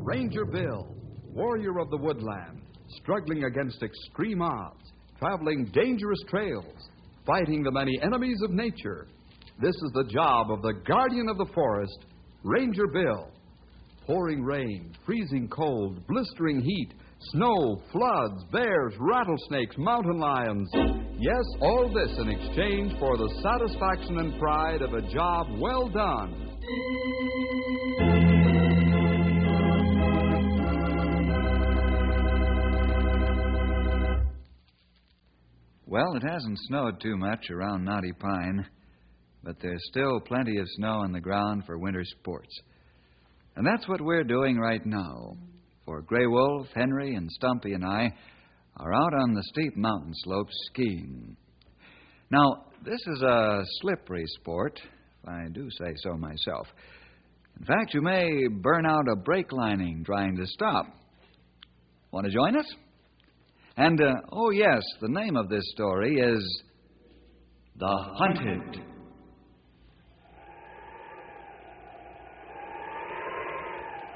Ranger Bill, warrior of the woodland, struggling against extreme odds, traveling dangerous trails, fighting the many enemies of nature. This is the job of the guardian of the forest, Ranger Bill. Pouring rain, freezing cold, blistering heat, snow, floods, bears, rattlesnakes, mountain lions. Yes, all this in exchange for the satisfaction and pride of a job well done. Well, it hasn't snowed too much around Knotty Pine, but there's still plenty of snow on the ground for winter sports. And that's what we're doing right now. For Grey Wolf, Henry, and Stumpy and I are out on the steep mountain slopes skiing. Now, this is a slippery sport, if I do say so myself. In fact, you may burn out a brake lining trying to stop. Want to join us? And, oh yes, the name of this story is The Hunted.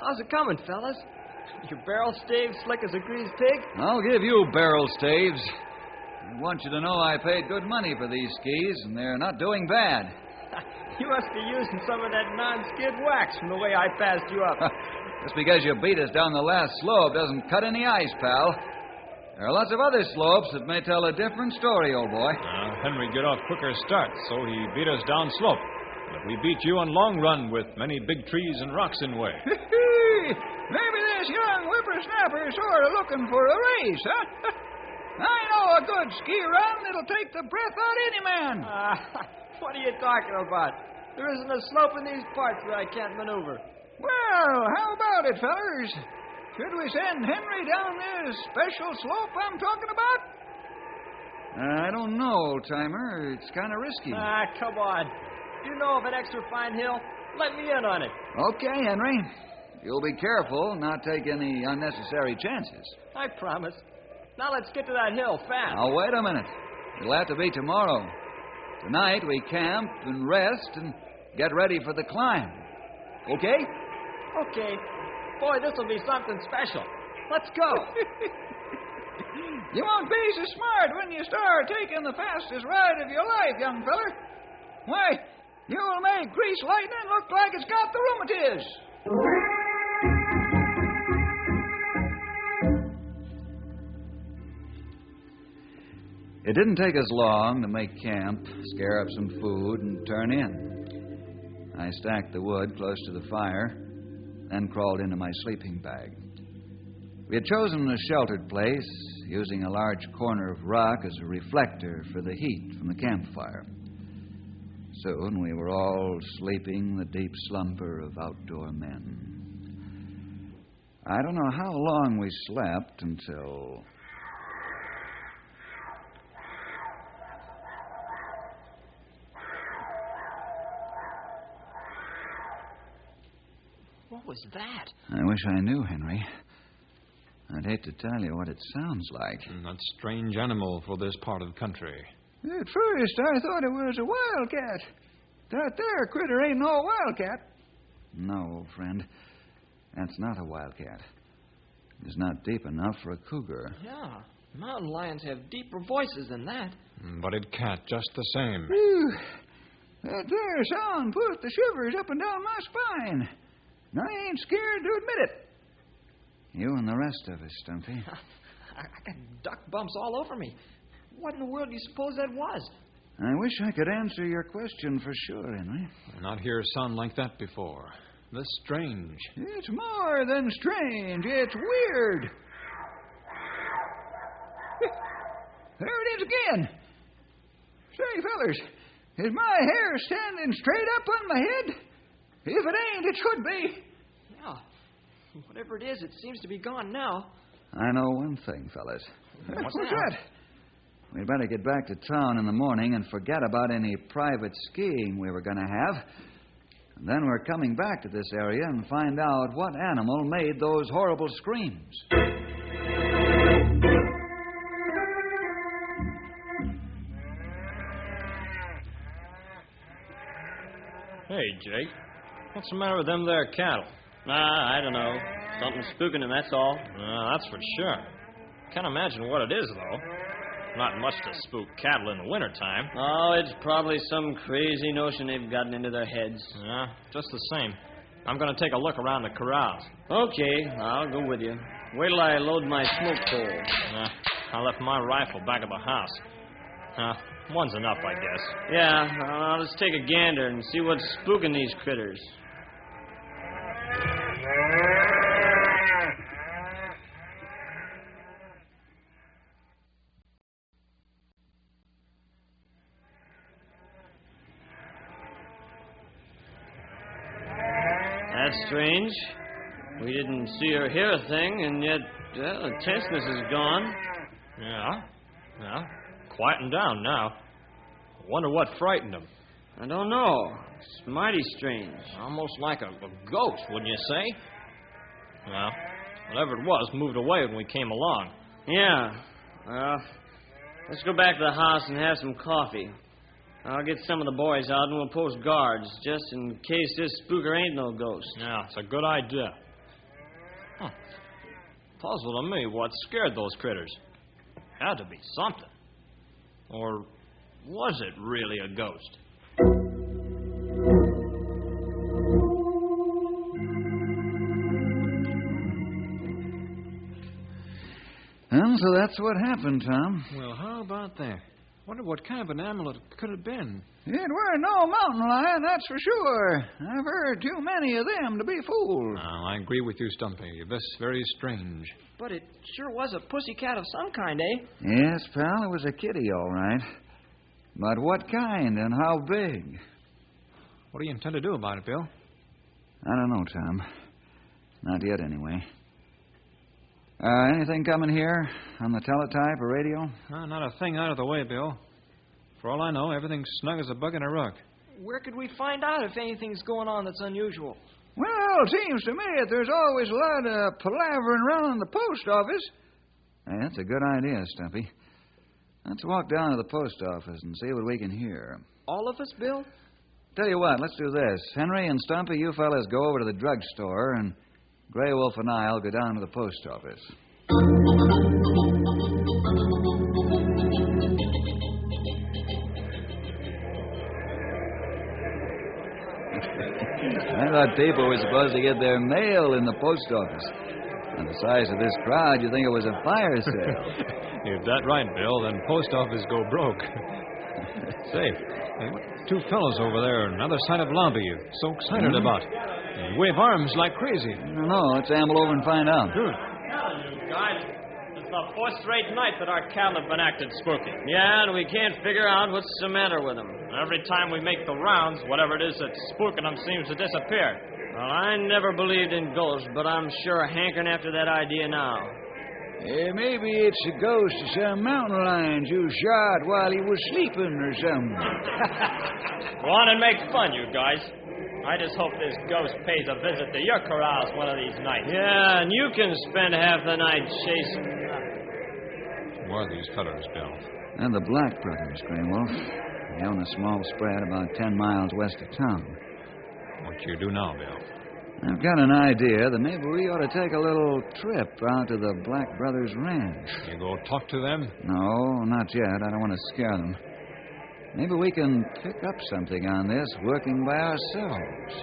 How's it coming, fellas? Your barrel staves slick as a greased pig? I'll give you barrel staves. I want you to know I paid good money for these skis, and they're not doing bad. You must be using some of that non-skid wax from the way I passed you up. Just because you beat us down the last slope doesn't cut any ice, pal. There are lots of other slopes that may tell a different story, old boy. Henry get off quicker start, so he beat us down slope. But we beat you on long run with many big trees and rocks in way. Maybe this young whippersnapper is sort of looking for a race, huh? I know a good ski run that'll take the breath out of any man. What are you talking about? There isn't a slope in these parts that I can't maneuver. Well, how about it, fellers? Should we send Henry down this special slope I'm talking about? I don't know, old-timer. It's kind of risky. Come on. You know of an extra fine hill? Let me in on it. Okay, Henry. You'll be careful, not take any unnecessary chances. I promise. Now let's get to that hill fast. Now, wait a minute. It'll have to be tomorrow. Tonight we camp and rest and get ready for the climb. Okay? Okay. Boy, this'll be something special. Let's go. You won't be so smart when you start taking the fastest ride of your life, young feller. Why, you'll make Grease Lightning look like it's got the rheumatiz. It didn't take us long to make camp, scare up some food, and turn in. I stacked the wood close to the fire, then crawled into my sleeping bag. We had chosen a sheltered place, using a large corner of rock as a reflector for the heat from the campfire. Soon we were all sleeping the deep slumber of outdoor men. I don't know how long we slept until... What was that? I wish I knew, Henry. I'd hate to tell you what it sounds like. That strange animal for this part of the country. At first, I thought it was a wildcat. That there critter ain't no wildcat. No, old friend. That's not a wildcat. It's not deep enough for a cougar. Yeah, mountain lions have deeper voices than that. But it cat just the same. Whew. That there sound put the shivers up and down my spine. And I ain't scared to admit it. You and the rest of us, Stumpy. I got duck bumps all over me. What in the world do you suppose that was? I wish I could answer your question for sure, Henry. Not hear a sound like that before. That's strange. It's more than strange. It's weird. There it is again. Say, fellers, is my hair standing straight up on my head? If it ain't, it should be. Yeah. Whatever it is, it seems to be gone now. I know one thing, fellas. What's that? We'd better get back to town in the morning and forget about any private skiing we were going to have. And then we're coming back to this area and find out what animal made those horrible screams. Hey, Jake. What's the matter with them there cattle? I don't know. Something spooking him, that's all. That's for sure. Can't imagine what it is, though. Not much to spook cattle in the wintertime. Oh, it's probably some crazy notion they've gotten into their heads. Yeah, just the same. I'm going to take a look around the corrals. Okay, I'll go with you. Wait till I load my smoke pole. I left my rifle back at the house. One's enough, I guess. Yeah, let's take a gander and see what's spooking these critters. That's strange. We didn't see or hear a thing, and yet the tenseness is gone. Yeah. Quieting down now. I wonder what frightened them. I don't know. It's mighty strange. Almost like a ghost, wouldn't you say? Well, whatever it was moved away when we came along. Yeah. Well, let's go back to the house and have some coffee. I'll get some of the boys out and we'll post guards, just in case this spooker ain't no ghost. Yeah, it's a good idea. Puzzle to me what scared those critters. Had to be something. Or was it really a ghost? And so that's what happened, Tom. Well, how about that? Wonder what kind of an animal it could have been. It were no mountain lion, that's for sure. I've heard too many of them to be fooled. Oh, I agree with you, Stumpy. This very strange. But it sure was a pussycat of some kind, eh? Yes, pal, it was a kitty, all right. But what kind and how big? What do you intend to do about it, Bill? I don't know, Tom. Not yet, anyway. Anything coming here on the teletype or radio? Not a thing out of the way, Bill. For all I know, everything's snug as a bug in a rug. Where could we find out if anything's going on that's unusual? Well, it seems to me that there's always a lot of palavering around the post office. Hey, that's a good idea, Stumpy. Let's walk down to the post office and see what we can hear. All of us, Bill? Tell you what, let's do this. Henry and Stumpy, you fellas go over to the drugstore, and Grey Wolf and I'll go down to the post office. I thought people were supposed to get their mail in the post office. On the size of this crowd, you'd think it was a fire sale. If that's right, Bill, then post office go broke. Say, two fellows over there on the other side of the lobby you're so excited about. They wave arms like crazy. I don't know. Let's amble over and find out. Good. Guys, it's the fourth straight night that our cattle have been acted spooky. Yeah, and we can't figure out what's the matter with them. Every time we make the rounds, whatever it is that's spooking them seems to disappear. Well, I never believed in ghosts, but I'm sure hankering after that idea now. Maybe it's a ghost of some mountain lions you shot while he was sleeping or something. Go on and make fun, you guys. I just hope this ghost pays a visit to your corrals one of these nights. Yeah, and you can spend half the night chasing. Who are these fellows, Bill? And the Black Brothers, Grey Wolf. They own a small spread about 10 miles west of town. What you do now, Bill? I've got an idea that maybe we ought to take a little trip out to the Black Brothers Ranch. You go talk to them? No, not yet. I don't want to scare them. Maybe we can pick up something on this working by ourselves.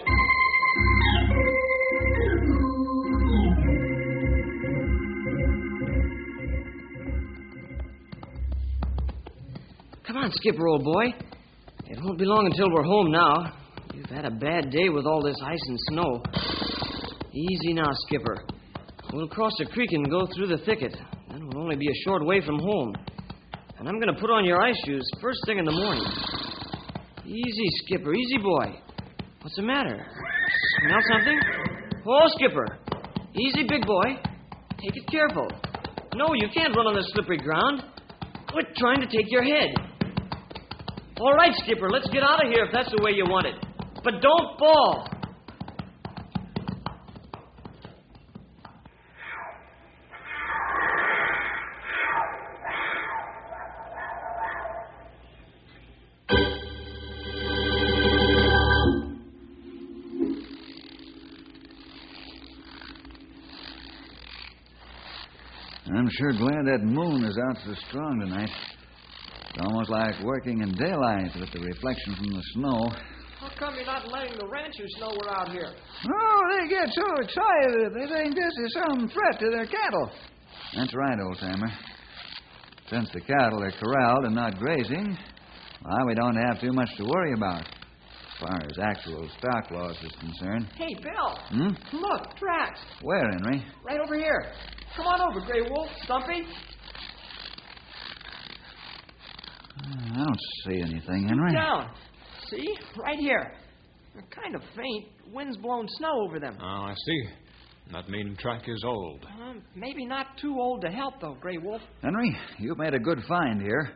Come on, Skipper, old boy. It won't be long until we're home now. You've had a bad day with all this ice and snow. Easy now, Skipper. We'll cross the creek and go through the thicket. Then we'll only be a short way from home. And I'm going to put on your ice shoes first thing in the morning. Easy, Skipper. Easy, boy. What's the matter? Smell something? Oh, Skipper. Easy, big boy. Take it careful. No, you can't run on the slippery ground. Quit trying to take your head. All right, Skipper, let's get out of here if that's the way you want it. But don't fall. sure glad that moon is out so strong tonight. It's almost like working in daylight with the reflection from the snow. How come you're not letting the ranchers know we're out here? Oh, they get so excited. They think this is some threat to their cattle. That's right, old-timer. Since the cattle are corralled and not grazing, well, we don't have too much to worry about as far as actual stock loss is concerned. Hey, Bill. Look, tracks. Where, Henry? Right over here. Come on over, Grey Wolf. Stumpy. I don't see anything, Henry. Down. See? Right here. They're kind of faint. Wind's blown snow over them. Oh, I see. That mean track is old. Maybe not too old to help, though, Grey Wolf. Henry, you've made a good find here.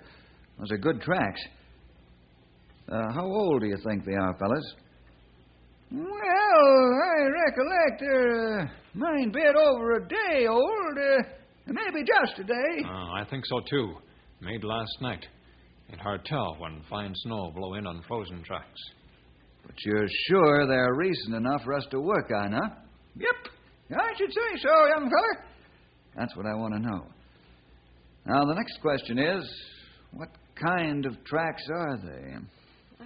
Those are good tracks. How old do you think they are, fellas? Well, I recollect they're a mine bit over a day old. Maybe just a day. I think so, too. Made last night. Ain't hard tell when fine snow blow in on frozen tracks. But you're sure they're recent enough for us to work on, huh? Yep. I should say so, young feller. That's what I want to know. Now, the next question is, what kind of tracks are they?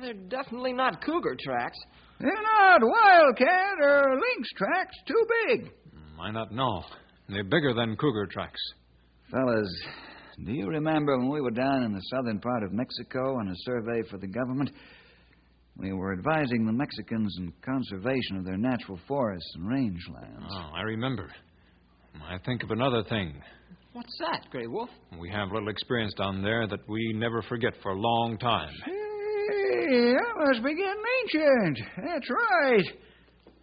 They're definitely not cougar tracks. They're not wildcat or lynx tracks. Too big. I not know. They're bigger than cougar tracks. Fellas, do you remember when we were down in the southern part of Mexico on a survey for the government? We were advising the Mexicans in conservation of their natural forests and rangelands. Oh, I remember. I think of another thing. What's that, Grey Wolf? We have little experience down there that we never forget for a long time. Hey, that must be getting ancient. That's right.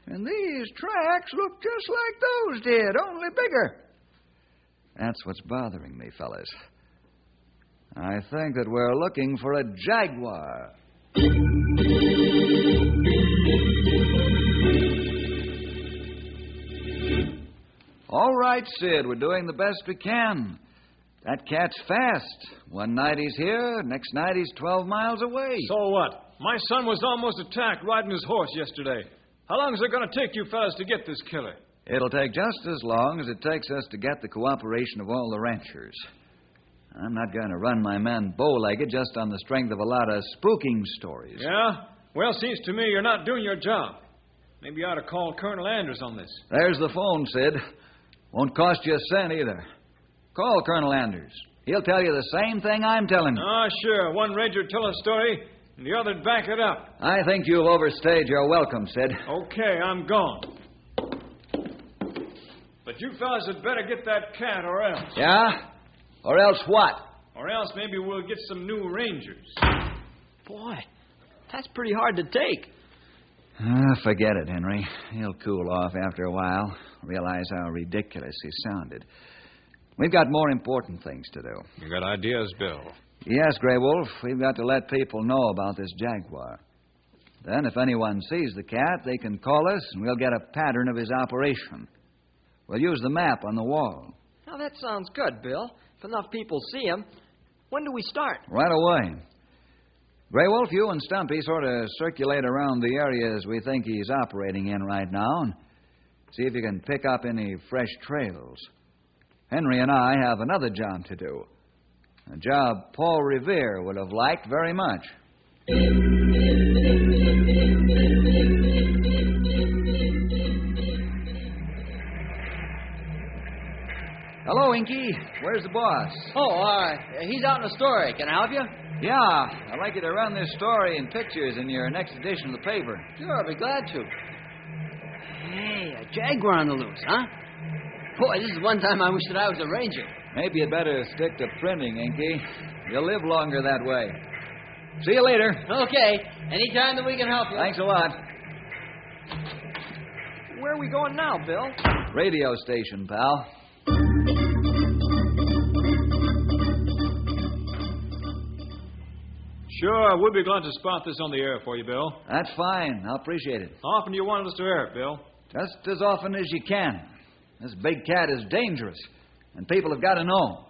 And these tracks look just like those did, only bigger. That's what's bothering me, fellas. I think that we're looking for a jaguar. All right, Sid, we're doing the best we can. That cat's fast. One night he's here, next night he's 12 miles away. So what? My son was almost attacked riding his horse yesterday. How long is it going to take you fellas to get this killer? It'll take just as long as it takes us to get the cooperation of all the ranchers. I'm not going to run my men bow-legged just on the strength of a lot of spooking stories. Yeah? Well, seems to me you're not doing your job. Maybe you ought to call Colonel Anders on this. There's the phone, Sid. Won't cost you a cent either. Call Colonel Anders. He'll tell you the same thing I'm telling you. Ah, sure. One ranger tell a story, and the other'd back it up. I think you've overstayed your welcome, Sid. Okay, I'm gone. But you fellas had better get that cat or else. Yeah? Or else what? Or else maybe we'll get some new rangers. Boy, that's pretty hard to take. Forget it, Henry. He'll cool off after a while, realize how ridiculous he sounded. We've got more important things to do. You got ideas, Bill? Yes, Grey Wolf. We've got to let people know about this jaguar. Then, if anyone sees the cat, they can call us, and we'll get a pattern of his operation. We'll use the map on the wall. Now, that sounds good, Bill. If enough people see him. When do we start? Right away. Grey Wolf, you and Stumpy sort of circulate around the areas we think he's operating in right now and see if you can pick up any fresh trails. Henry and I have another job to do. A job Paul Revere would have liked very much. Hello, Inky. Where's the boss? Oh, he's out in a story. Can I help you? Yeah, I'd like you to run this story in pictures in your next edition of the paper. Sure, I'll be glad to. Hey, a jaguar on the loose, huh? Boy, this is one time I wish that I was a ranger. Maybe you'd better stick to printing, Inky. You'll live longer that way. See you later. Okay, anytime that we can help you. Thanks a lot. Where are we going now, Bill? Radio station, pal. Sure, we'll be glad to spot this on the air for you, Bill. That's fine. I'll appreciate it. How often do you want us to air it, Bill? Just as often as you can. This big cat is dangerous, and people have got to know.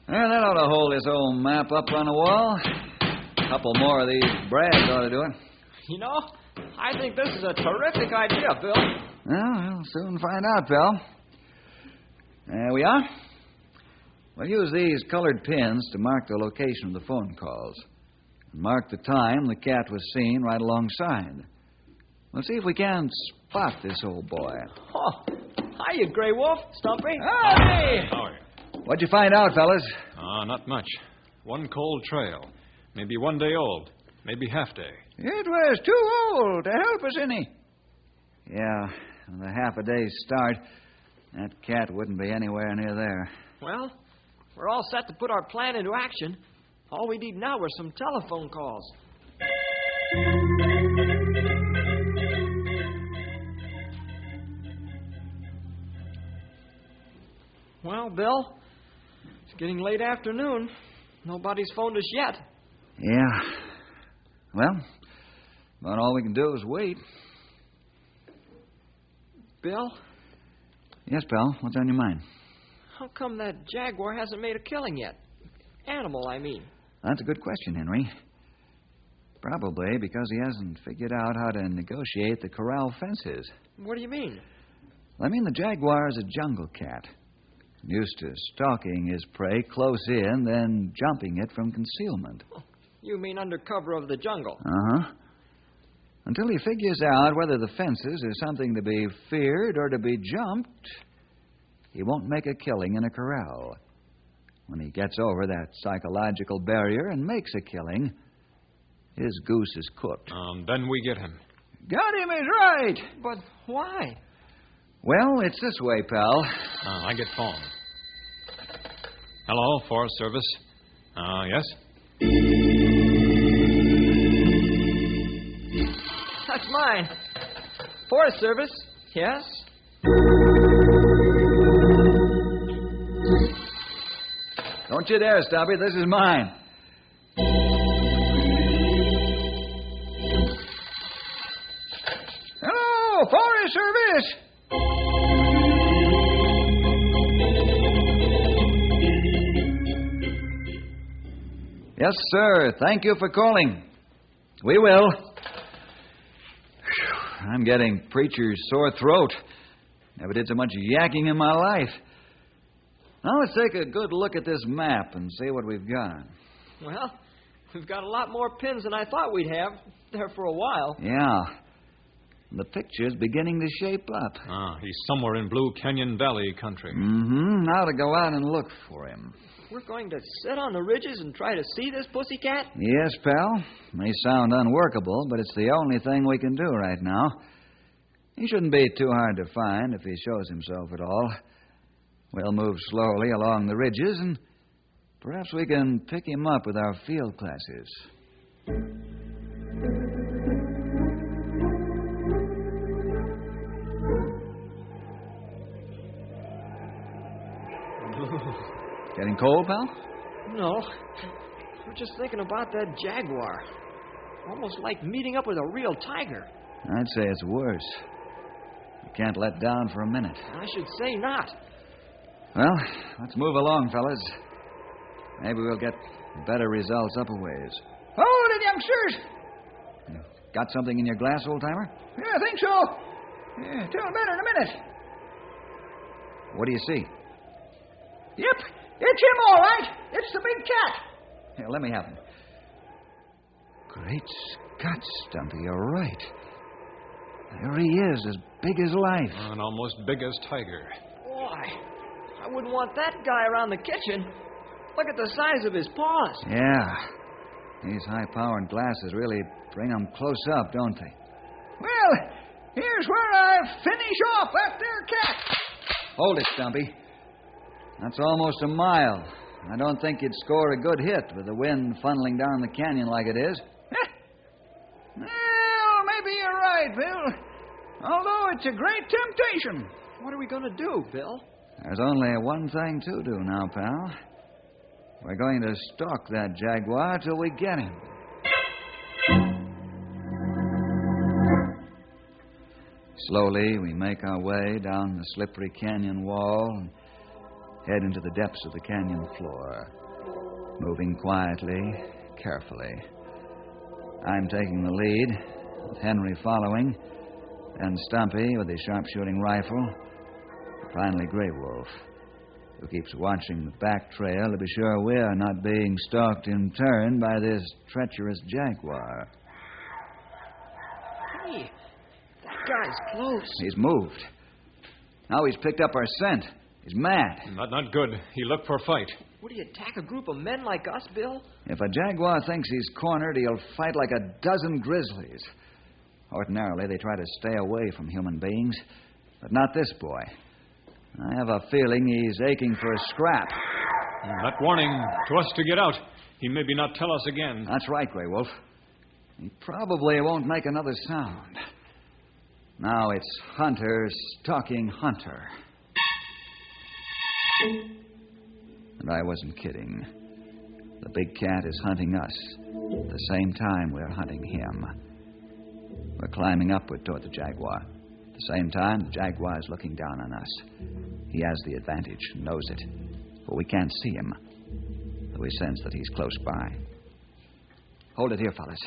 Well, that ought to hold his old map up on the wall. couple more of these brads ought to do it. You know, I think this is a terrific idea, Bill. Well, we'll soon find out, pal. There we are. We'll use these colored pins to mark the location of the phone calls. And mark the time the cat was seen right alongside. We'll see if we can spot this old boy. Oh, hiya, Grey Wolf. Stumpy. Hey! How are you? What'd you find out, fellas? Not much. One cold trail. Maybe 1 day old. Maybe half day. It was too old to help us any. Yeah, with a half a day's start, that cat wouldn't be anywhere near there. Well, we're all set to put our plan into action. All we need now are some telephone calls. Well, Bill, it's getting late afternoon. Nobody's phoned us yet. Yeah. Well, about all we can do is wait. Bill, Yes, pal. What's on your mind? how come that jaguar hasn't made a killing yet? Animal, I mean. That's a good question, Henry. Probably because he hasn't figured out how to negotiate the corral fences. What do you mean? I mean, the jaguar is a jungle cat. Used to stalking his prey close in, then jumping it from concealment. You mean under cover of the jungle? Uh-huh. Until he figures out whether the fences is something to be feared or to be jumped, he won't make a killing in a corral. When he gets over that psychological barrier and makes a killing, his goose is cooked. Then we get him. Got him is right. But why? Well, it's this way, pal. I get phone. Hello, Forest Service. Yes? That's mine. Forest Service, yes? Don't you dare, Stumpy. This is mine. Hello, Forest Service. Yes, sir. Thank you for calling. We will. I'm getting preacher's sore throat. Never did so much yakking in my life. Now let's take a good look at this map and see what we've got. Well, we've got a lot more pins than I thought we'd have there for a while. Yeah. The picture's beginning to shape up. He's somewhere in Blue Canyon Valley country. Mm-hmm. Now to go out and look for him. We're going to sit on the ridges and try to see this pussycat? Yes, pal. May sound unworkable, but it's the only thing we can do right now. He shouldn't be too hard to find if he shows himself at all. We'll move slowly along the ridges, and perhaps we can pick him up with our field glasses. Getting cold, pal? No. We're just thinking about that jaguar. Almost like meeting up with a real tiger. I'd say it's worse. We can't let down for a minute. I should say not. Well, let's move along, fellas. Maybe we'll get better results up a ways. Hold it, youngsters. Got something in your glass, old-timer? Yeah, I think so. Yeah, tell better in a minute. What do you see? Yep, it's him all right. It's the big cat. Here, let me have him. Great Scott, Stumpy, you're right. There he is, as big as life. An almost big as tiger. Boy, I wouldn't want that guy around the kitchen. Look at the size of his paws. Yeah. These high-powered glasses really bring them close up, don't they? Well, here's where I finish off that there cat. Hold it, Stumpy. That's almost a mile. I don't think you'd score a good hit with the wind funneling down the canyon like it is. Well, maybe you're right, Bill. Although it's a great temptation. What are we going to do, Bill? There's only one thing to do now, pal. We're going to stalk that jaguar till we get him. Slowly, we make our way down the slippery canyon wall and head into the depths of the canyon floor, moving quietly, carefully. I'm taking the lead, with Henry following, and Stumpy with his sharpshooting rifle. Finally, Grey Wolf, who keeps watching the back trail to be sure we're not being stalked in turn by this treacherous jaguar. Hey, that guy's close. He's moved. Now he's picked up our scent. He's mad. Not good. He looked for a fight. Would he attack a group of men like us, Bill? If a jaguar thinks he's cornered, he'll fight like a dozen grizzlies. Ordinarily, they try to stay away from human beings, but not this boy. I have a feeling he's aching for a scrap. That warning to us to get out. He maybe not tell us again. That's right, Grey Wolf. He probably won't make another sound. Now it's Hunter stalking Hunter. And I wasn't kidding. The big cat is hunting us at the same time we're hunting him. We're climbing upward toward the jaguar. At the same time, the jaguar is looking down on us. He has the advantage, knows it, but we can't see him, though we sense that he's close by. Hold it here, fellas.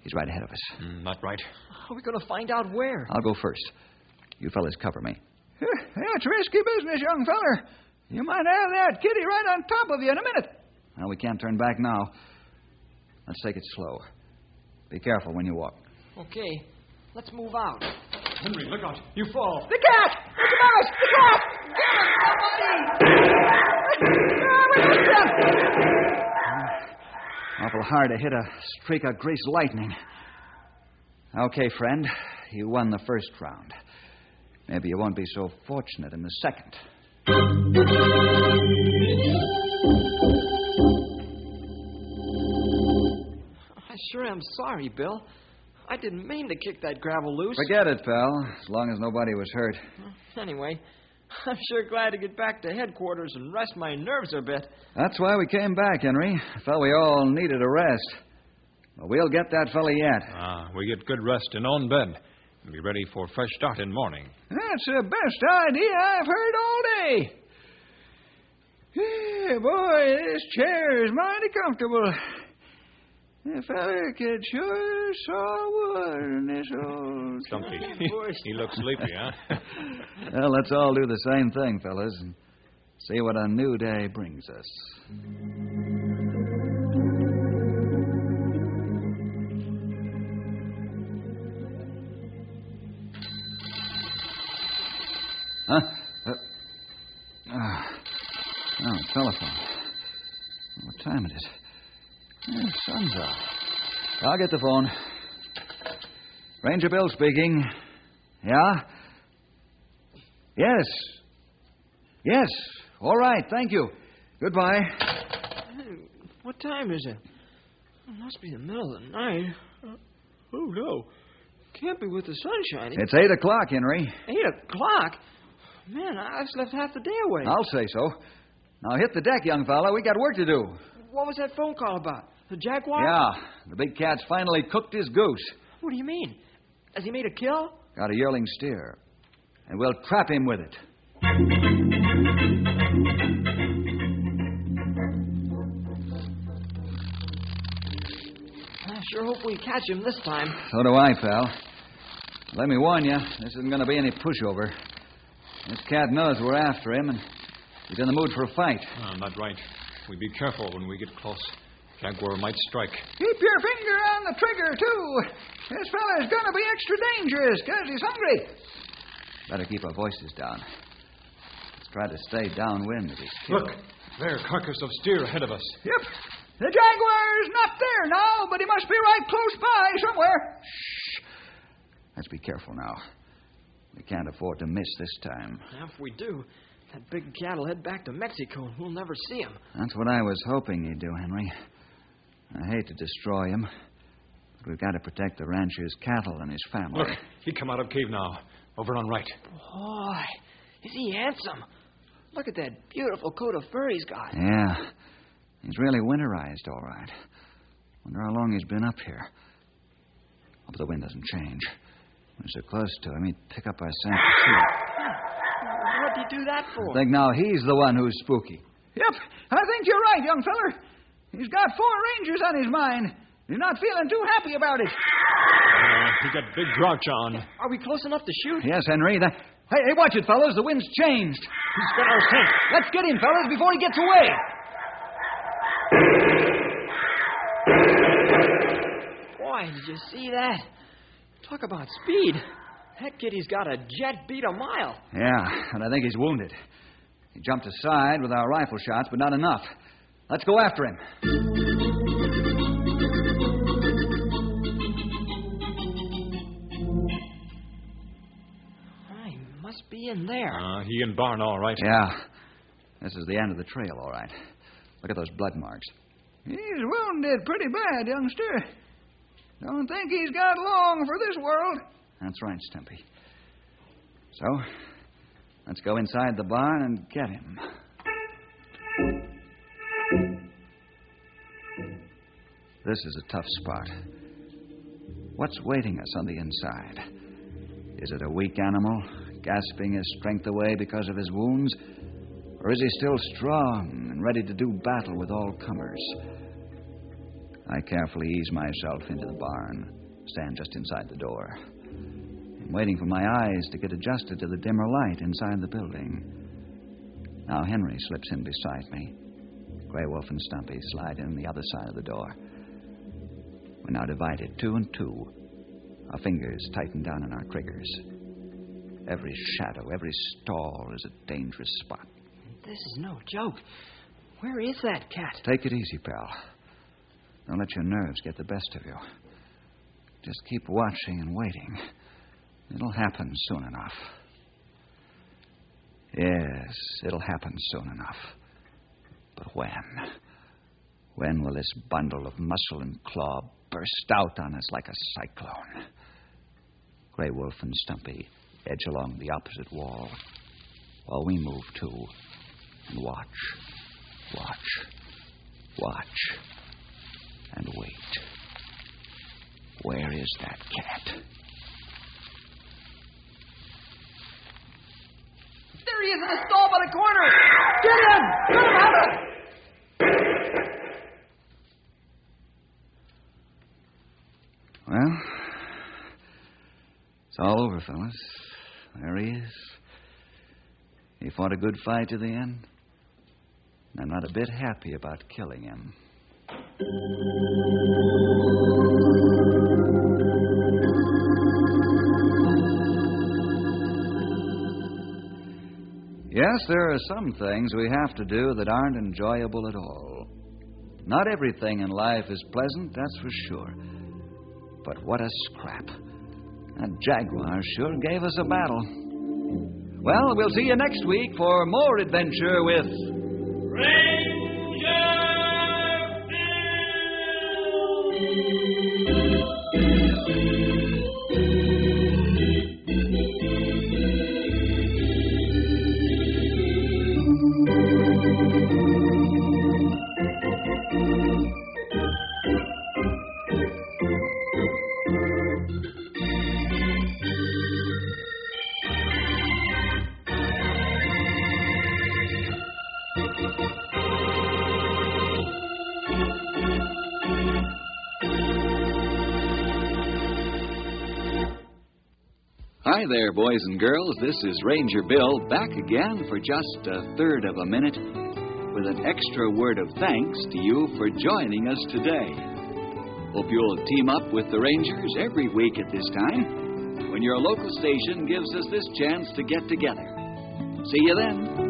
He's right ahead of us. Not right. How are we going to find out where? I'll go first. You fellas cover me. That's risky business, young feller. You might have that kitty right on top of you in a minute. Well, we can't turn back now. Let's take it slow. Be careful when you walk. Okay, let's move out. Henry, look out. You fall. The cat! It's above us! The cat! Get him, somebody! Awful hard to hit a streak of greased lightning. Okay, friend. You won the first round. Maybe you won't be so fortunate in the second. I sure am sorry, Bill. I didn't mean to kick that gravel loose. Forget it, pal, as long as nobody was hurt. Anyway, I'm sure glad to get back to headquarters and rest my nerves a bit. That's why we came back, Henry. I felt we all needed a rest. But we'll get that fella yet. We get good rest in own bed and be ready for a fresh start in morning. That's the best idea I've heard all day. Yeah, boy, this chair is mighty comfortable. The feller could sure saw wood in this old... Stumpy. He looks sleepy, huh? Well, let's all do the same thing, fellas, and see what a new day brings us. Huh? Telephone. What time it is? The sun's out. I'll get the phone. Ranger Bill speaking. Yeah? Yes. Yes. All right, thank you. Goodbye. What time is it? It must be the middle of the night. Oh, no. Can't be with the sun shining. It's 8 o'clock, Henry. 8 o'clock? Man, I slept half the day away. I'll say so. Now hit the deck, young fella. We got work to do. What was that phone call about? The jaguar? Yeah. The big cat's finally cooked his goose. What do you mean? Has he made a kill? Got a yearling steer. And we'll trap him with it. I sure hope we catch him this time. So do I, pal. Let me warn you, this isn't going to be any pushover. This cat knows we're after him, and he's in the mood for a fight. Not right. We be careful when we get close. Jaguar might strike. Keep your finger on the trigger, too. This feller's gonna be extra dangerous, 'cause he's hungry. Better keep our voices down. Let's try to stay downwind if he's killed. Look, there, carcass of steer ahead of us. Yep. The jaguar's not there now, but he must be right close by somewhere. Shh. Let's be careful now. We can't afford to miss this time. Now, if we do, that big cat'll head back to Mexico, and we'll never see him. That's what I was hoping he'd do, Henry. I hate to destroy him, but we've got to protect the rancher's cattle and his family. Look, he come out of cave now. Over on right. Boy, is he handsome. Look at that beautiful coat of fur he's got. Yeah. He's really winterized, all right. Wonder how long he's been up here. Hope the wind doesn't change. We're so close to him, he'd pick up our scent. What'd he do that for? I think now he's the one who's spooky. Yep, I think you're right, young feller. He's got 4 rangers on his mind. He's not feeling too happy about it. He got big grouch on. Are we close enough to shoot? Yes, Henry. Hey, watch it, fellas. The wind's changed. He's got our scent. Let's get him, fellas, before he gets away. Boy, did you see that? Talk about speed. That kitty's got a jet beat a mile. Yeah, and I think he's wounded. He jumped aside with our rifle shots, but not enough. Let's go after him. He must be in there. He in barn, all right. Yeah. This is the end of the trail, all right. Look at those blood marks. He's wounded pretty bad, youngster. Don't think he's got long for this world. That's right, Stumpy. So, let's go inside the barn and get him. This is a tough spot. What's waiting us on the inside? Is it a weak animal, gasping his strength away because of his wounds? Or is he still strong and ready to do battle with all comers? I carefully ease myself into the barn, stand just inside the door. I'm waiting for my eyes to get adjusted to the dimmer light inside the building. Now Henry slips in beside me. Grey Wolf and Stumpy slide in the other side of the door. We're now divided 2 and 2. Our fingers tighten down on our triggers. Every shadow, every stall is a dangerous spot. This is no joke. Where is that cat? Take it easy, pal. Don't let your nerves get the best of you. Just keep watching and waiting. It'll happen soon enough. Yes, it'll happen soon enough. But when? When will this bundle of muscle and claw burst out on us like a cyclone? Grey Wolf and Stumpy edge along the opposite wall, while we move too, and watch, and wait. Where is that cat? There he is in the stall by the corner. Get him! Get him out of it! Well, it's all over, fellas. There he is. He fought a good fight to the end. I'm not a bit happy about killing him. Yes, there are some things we have to do that aren't enjoyable at all. Not everything in life is pleasant, that's for sure. But what a scrap. That jaguar sure gave us a battle. Well, we'll see you next week for more adventure with Ranger Hi there, boys and girls. This is Ranger Bill back again for just a third of a minute with an extra word of thanks to you for joining us today. Hope you'll team up with the Rangers every week at this time when your local station gives us this chance to get together. See you then.